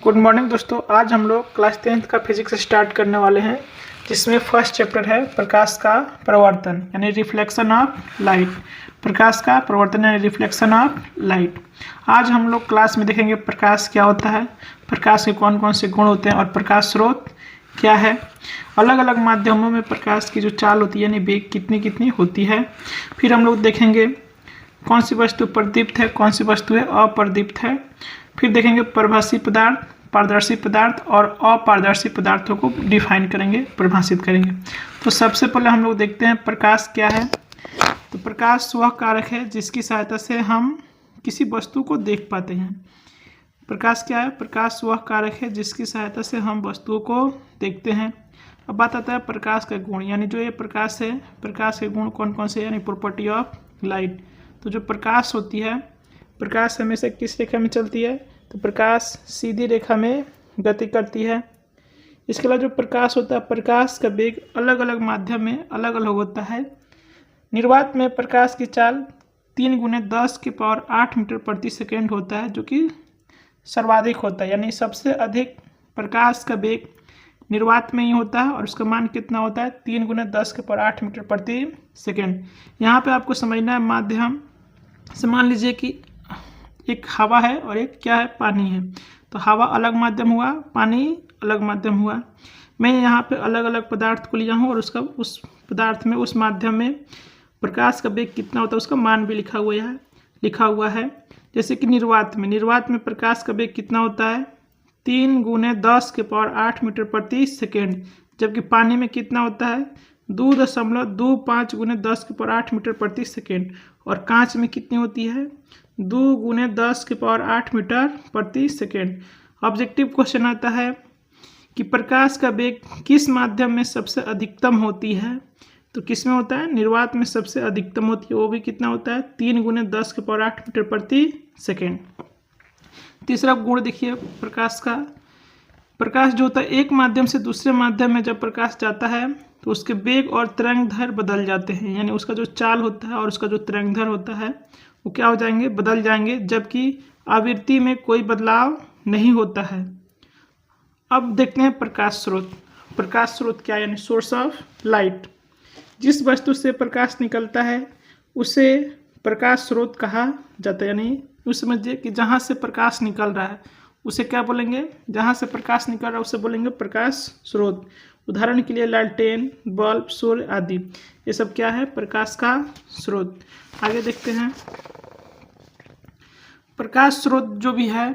Good morning दोस्तों। आज हम लोग क्लास 10th का फिजिक्स स्टार्ट करने वाले हैं, जिसमें फर्स्ट चैप्टर है प्रकाश का प्रवर्तन यानी रिफ्लेक्शन ऑफ लाइट। प्रकाश का प्रवर्तन यानी रिफ्लेक्शन ऑफ लाइट। आज हम लोग क्लास में देखेंगे प्रकाश क्या होता है, प्रकाश के कौन कौन से गुण होते हैं और प्रकाश स्रोत क्या है। अलग अलग माध्यमों में प्रकाश की जो चाल होती है यानी वेग कितनी कितनी होती है। फिर हम लोग देखेंगे कौन सी वस्तु प्रदीप्त है, कौन सी वस्तु है अप्रदीप्त है। फिर देखेंगे परिभाषी पदार्थ, पारदर्शी पदार्थ और अपारदर्शी पदार्थों को डिफाइन करेंगे, परिभाषित करेंगे। तो सबसे पहले हम लोग देखते हैं प्रकाश क्या है। तो प्रकाश वह कारक है जिसकी सहायता से हम किसी वस्तु को देख पाते हैं। प्रकाश क्या है? प्रकाश वह कारक है जिसकी सहायता से हम वस्तुओं को देखते हैं। अब बात आता है प्रकाश का गुण, यानी जो ये प्रकाश है, प्रकाश के गुण कौन कौन से, यानी प्रॉपर्टी ऑफ लाइट। तो जो प्रकाश होती है, प्रकाश हमेशा किस रेखा में चलती है? तो प्रकाश सीधी रेखा में गति करती है। इसके अलावा जो प्रकाश होता है, प्रकाश का वेग अलग अलग माध्यम में अलग अलग होता है। निर्वात में प्रकाश की चाल 3 × 10⁸ मीटर प्रति सेकेंड होता है, जो कि सर्वाधिक होता है, यानी सबसे अधिक प्रकाश का वेग निर्वात में ही होता है। और उसका मान कितना होता है? 3 × 10⁸ मीटर प्रति सेकेंड। यहाँ पे आपको समझना है माध्यम से, मान लीजिए कि एक हवा है और एक क्या है, पानी है। तो हवा अलग माध्यम हुआ, पानी अलग माध्यम हुआ। मैं यहाँ पे अलग अलग पदार्थ को लिया हूँ और उसका उस पदार्थ में, उस माध्यम में प्रकाश का वेग कितना होता है उसका मान भी लिखा हुआ है। जैसे कि निर्वात में प्रकाश का वेग कितना होता है? 3 × 10⁸ मीटर प्रति सेकेंड। जबकि पानी में कितना होता है? 2.25 × 10⁸ मीटर प्रति सेकेंड। और कांच में कितनी होती है? 2 × 10⁸ मीटर प्रति सेकेंड। ऑब्जेक्टिव क्वेश्चन आता है कि प्रकाश का वेग किस माध्यम में सबसे अधिकतम होती है? तो किस में होता है? निर्वात में सबसे अधिकतम होती है। वो भी कितना होता है? 3 × 10⁸ मीटर प्रति सेकेंड। तीसरा गुण देखिए प्रकाश का। प्रकाश जो होता है, एक माध्यम से दूसरे माध्यम में जब प्रकाश जाता है तो उसके वेग और तरंगदैर्घ्य बदल जाते हैं, यानी उसका जो चाल होता है और उसका जो तरंगदैर्घ्य होता है वो क्या हो जाएंगे? बदल जाएंगे। जबकि आवृत्ति में कोई बदलाव नहीं होता है। अब देखते हैं प्रकाश स्रोत। प्रकाश स्रोत क्या है? यानी सोर्स ऑफ लाइट। जिस वस्तु से प्रकाश निकलता है उसे प्रकाश स्रोत कहा जाता है। यानी उस समझिए कि जहाँ से प्रकाश निकल रहा है उसे क्या बोलेंगे? जहाँ से प्रकाश निकल रहा है उसे बोलेंगे प्रकाश स्रोत। उदाहरण के लिए लालटेन, बल्ब, सूर्य आदि, ये सब क्या है? प्रकाश का स्रोत। आगे देखते हैं। प्रकाश स्रोत जो भी है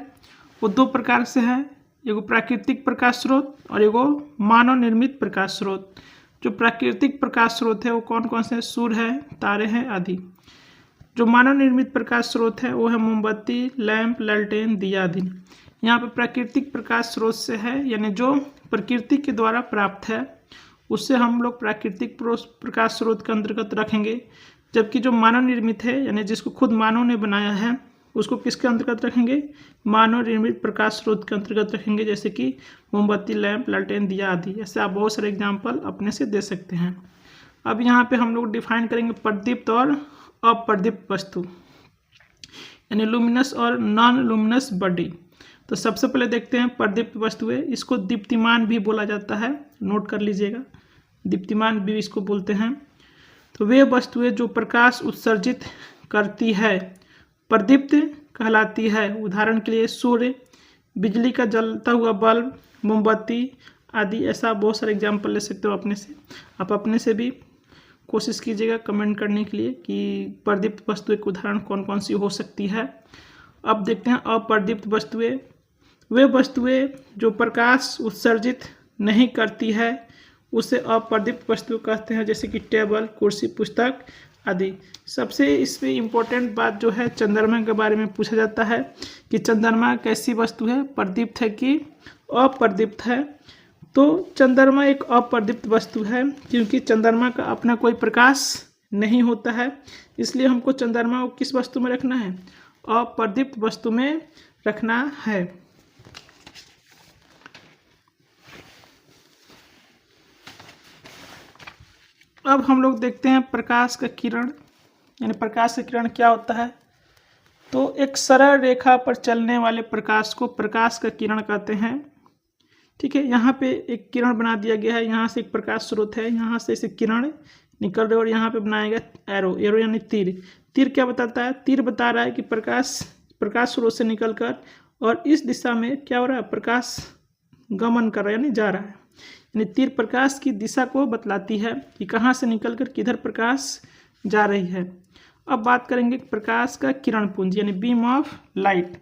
वो 2 प्रकार से है, एगो प्राकृतिक प्रकाश स्रोत और एगो मानव निर्मित प्रकाश स्रोत। जो प्राकृतिक प्रकाश स्रोत है वो कौन कौन से? सूर्य है, तारे हैं आदि। जो मानव निर्मित प्रकाश स्रोत है वो है मोमबत्ती, लैंप, लालटेन, दिया आदि। यहाँ पे प्राकृतिक प्रकाश स्रोत से है, यानी जो प्रकृति के द्वारा प्राप्त है उससे हम लोग प्राकृतिक प्रकाश स्रोत के अंतर्गत रखेंगे। जबकि जो मानव निर्मित है, यानी जिसको खुद मानव ने बनाया है, उसको किसके अंतर्गत रखेंगे? मानव निर्मित प्रकाश स्रोत के अंतर्गत रखेंगे। जैसे कि मोमबत्ती, लैंप, लालटेन, दिया आदि। ऐसे आप बहुत सारे एग्जाम्पल अपने से दे सकते हैं। अब यहाँ पे हम लोग डिफाइन करेंगे प्रदीप्त और अप्रदीप्त वस्तु, यानी लुमिनस और नॉन लुमिनस बॉडी। तो सबसे पहले देखते हैं प्रदीप्त वस्तुएं। इसको दीप्तिमान भी बोला जाता है, नोट कर लीजिएगा, दीप्तिमान भी इसको बोलते हैं। तो वे वस्तुएं जो प्रकाश उत्सर्जित करती है प्रदीप्त कहलाती है। उदाहरण के लिए सूर्य, बिजली का जलता हुआ बल्ब, मोमबत्ती आदि। ऐसा बहुत सारे एग्जाम्पल ले सकते हो अपने से। आप अपने से भी कोशिश कीजिएगा कमेंट करने के लिए कि प्रदीप्त वस्तुएं के उदाहरण कौन कौन सी हो सकती है। अब देखते हैं अप्रदीप्त वस्तुएं। वे वस्तुएं जो प्रकाश उत्सर्जित नहीं करती है उसे अप्रदीप्त वस्तु कहते हैं, जैसे कि टेबल, कुर्सी, पुस्तक आदि। सबसे इसमें इम्पोर्टेंट बात जो है चंद्रमा के बारे में पूछा जाता है कि चंद्रमा कैसी वस्तु है, प्रदीप्त है कि अप्रदीप्त है। तो चंद्रमा एक अप्रदीप्त वस्तु है, क्योंकि चंद्रमा का अपना कोई प्रकाश नहीं होता है। इसलिए हमको चंद्रमा को किस वस्तु में रखना है? अप्रदीप्त वस्तु में रखना है। अब हम लोग देखते हैं प्रकाश का किरण, यानी प्रकाश का किरण क्या होता है। तो एक सरल रेखा पर चलने वाले प्रकाश को प्रकाश का किरण कहते हैं। ठीक है, यहाँ पे एक किरण बना दिया गया है, यहाँ से एक प्रकाश स्रोत है, यहाँ से इसे किरण निकल रहे और यहाँ पे बनाया गया एरो। एरो यानी तीर। तीर क्या बताता है? तीर बता रहा है कि प्रकाश स्रोत से निकलकर और इस दिशा में क्या हो रहा है? प्रकाश गमन कर रहा है, यानी जा रहा है। यानी तीर प्रकाश की दिशा को बतलाती है कि कहाँ से निकलकर किधर प्रकाश जा रही है। अब बात करेंगे प्रकाश का किरण पुंज यानी बीम ऑफ लाइट।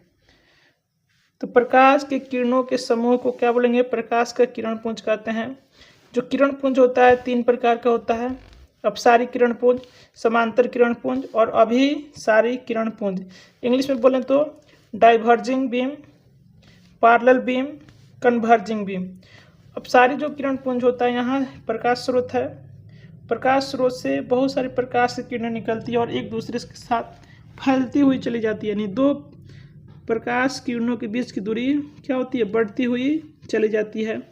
तो प्रकाश के किरणों के समूह को क्या बोलेंगे? प्रकाश का किरण पुंज कहते हैं। जो किरण पुंज होता है 3 प्रकार का होता है: अपसारी किरण पुंज, समांतर किरण पुंज और अभिसारी किरण पुंज। इंग्लिश में बोलें तो diverging beam, parallel beam, converging beam. अपसारी जो किरण पुंज होता है, यहाँ प्रकाश स्रोत है, प्रकाश स्रोत से बहुत सारी प्रकाश की किरणें निकलती है और एक दूसरे के साथ फैलती हुई चली जाती है, यानी 2 प्रकाश किरणों के बीच की दूरी क्या होती है? बढ़ती हुई चली जाती है।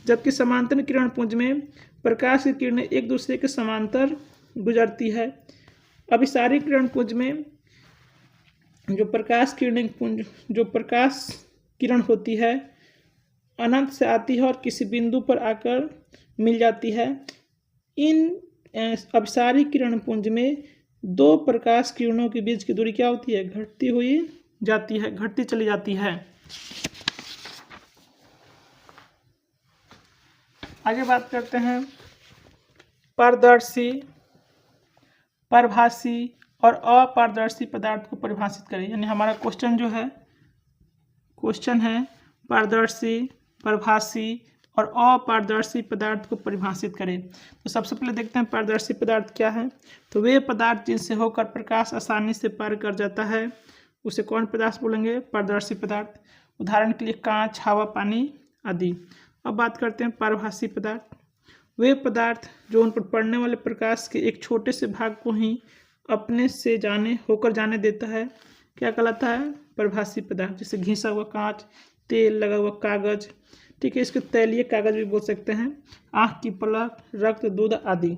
जबकि समांतर किरण पुंज में प्रकाश की किरणें एक दूसरे के समांतर गुजरती है। अभिसारी किरण पुंज में जो प्रकाश किरण होती है अनंत से आती है और किसी बिंदु पर आकर मिल जाती है। इन अभिसारी किरण पुंज में 2 प्रकाश किरणों के बीच की दूरी क्या होती है? घटती हुई जाती है, घटती चली जाती है। आगे बात करते हैं पारदर्शी, परभासी और अपारदर्शी पदार्थ को परिभाषित करें। यानी हमारा क्वेश्चन है पारदर्शी, परभासी और अपारदर्शी पदार्थ को परिभाषित करें। तो सबसे पहले देखते हैं पारदर्शी पदार्थ क्या है। तो वे पदार्थ जिनसे होकर प्रकाश आसानी से पार कर जाता है उसे कौन पदार्थ बोलेंगे? पारदर्शी पदार्थ। उदाहरण के लिए कांच, हवा, पानी आदि। अब बात करते हैं पारभासी पदार्थ। वे पदार्थ जो उन पर पड़ने वाले प्रकाश के एक छोटे से भाग को ही अपने से होकर जाने देता है, क्या कहलाता है? परभासी पदार्थ। जैसे घिसा हुआ कांच, तेल लगा हुआ कागज, ठीक है, इसको तैलीय कागज भी बोल सकते हैं, आँख की पलक, रक्त, दूध आदि।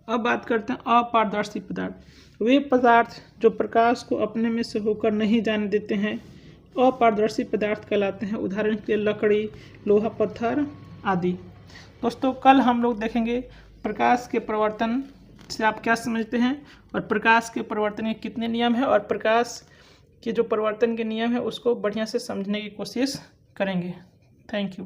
अब बात करते हैं अपारदर्शी पदार्थ। वे पदार्थ जो प्रकाश को अपने में से होकर नहीं जाने देते हैं अपारदर्शी पदार्थ कहलाते हैं। उदाहरण के लिए लकड़ी, लोहा, पत्थर आदि। दोस्तों, कल हम लोग देखेंगे प्रकाश के प्रवर्तन से आप क्या समझते हैं और प्रकाश के प्रवर्तन के कितने नियम हैं, और प्रकाश के जो प्रवर्तन के नियम है उसको बढ़िया से समझने की कोशिश करेंगे। Thank you.